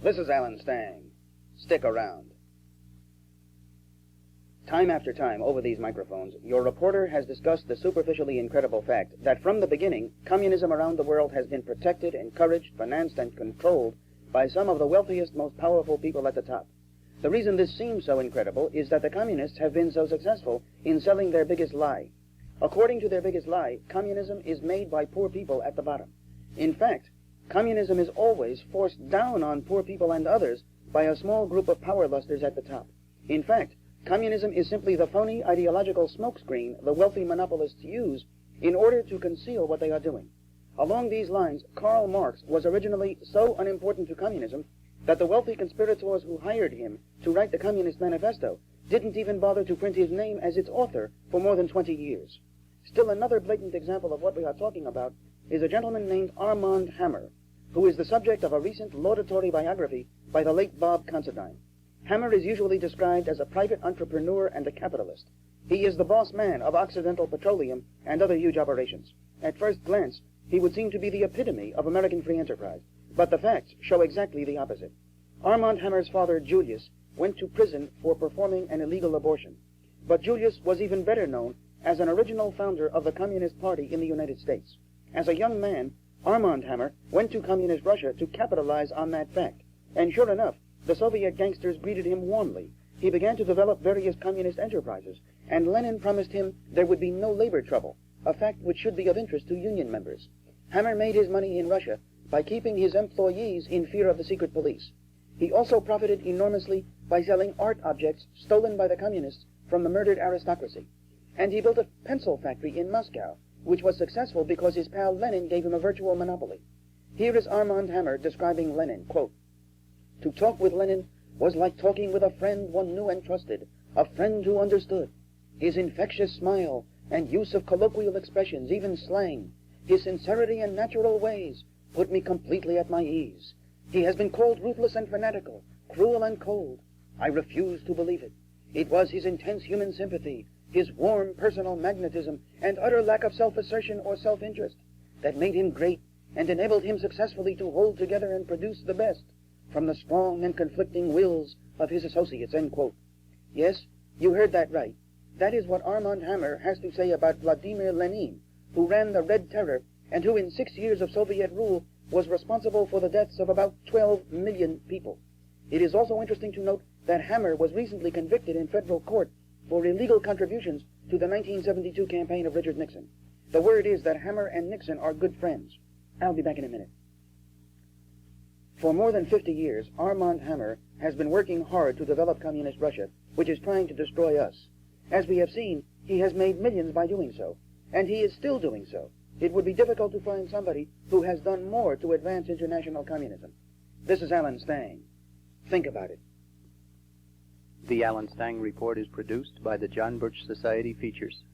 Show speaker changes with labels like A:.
A: This is Alan Stang. Stick around. Time after time, over these microphones, your reporter has discussed the superficially incredible fact that from the beginning, communism around the world has been protected, encouraged, financed, and controlled by some of the wealthiest, most powerful people at the top. The reason this seems so incredible is that the communists have been so successful in selling their biggest lie. According to their biggest lie, communism is made by poor people at the bottom. In fact, communism is always forced down on poor people and others by a small group of power lusters at the top. In fact, communism is simply the phony ideological smokescreen the wealthy monopolists use in order to conceal what they are doing. Along these lines, Karl Marx was originally so unimportant to communism that the wealthy conspirators who hired him to write the Communist Manifesto didn't even bother to print his name as its author for more than 20 years. Still another blatant example of what we are talking about is a gentleman named Armand Hammer, who is the subject of a recent laudatory biography by the late Bob Considine. Hammer is usually described as a private entrepreneur and a capitalist. He is the boss man of Occidental Petroleum and other huge operations. At first glance, he would seem to be the epitome of American free enterprise, but the facts show exactly the opposite. Armand Hammer's father, Julius, went to prison for performing an illegal abortion. But Julius was even better known as an original founder of the Communist Party in the United States. As a young man, Armand Hammer went to Communist Russia to capitalize on that fact. And sure enough, the Soviet gangsters greeted him warmly. He began to develop various communist enterprises, and Lenin promised him there would be no labor trouble, a fact which should be of interest to union members. Hammer made his money in Russia by keeping his employees in fear of the secret police. He also profited enormously by selling art objects stolen by the communists from the murdered aristocracy. And he built a pencil factory in Moscow, which was successful because his pal Lenin gave him a virtual monopoly. Here is Armand Hammer describing Lenin, quote, "To talk with Lenin was like talking with a friend one knew and trusted, a friend who understood. His infectious smile and use of colloquial expressions, even slang, his sincerity and natural ways put me completely at my ease. He has been called ruthless and fanatical, cruel and cold. I refuse to believe it. It was his intense human sympathy, his warm personal magnetism, and utter lack of self-assertion or self-interest that made him great and enabled him successfully to hold together and produce the best from the strong and conflicting wills of his associates," end quote. Yes, you heard that right. That is what Armand Hammer has to say about Vladimir Lenin, who ran the Red Terror and who in 6 years of Soviet rule was responsible for the deaths of about 12 million people. It is also interesting to note that Hammer was recently convicted in federal court for illegal contributions to the 1972 campaign of Richard Nixon. The word is that Hammer and Nixon are good friends. I'll be back in a minute. For more than 50 years, Armand Hammer has been working hard to develop communist Russia, which is trying to destroy us. As we have seen, he has made millions by doing so, and he is still doing so. It would be difficult to find somebody who has done more to advance international communism. This is Alan Stang. Think about it.
B: The Alan Stang Report is produced by the John Birch Society Features.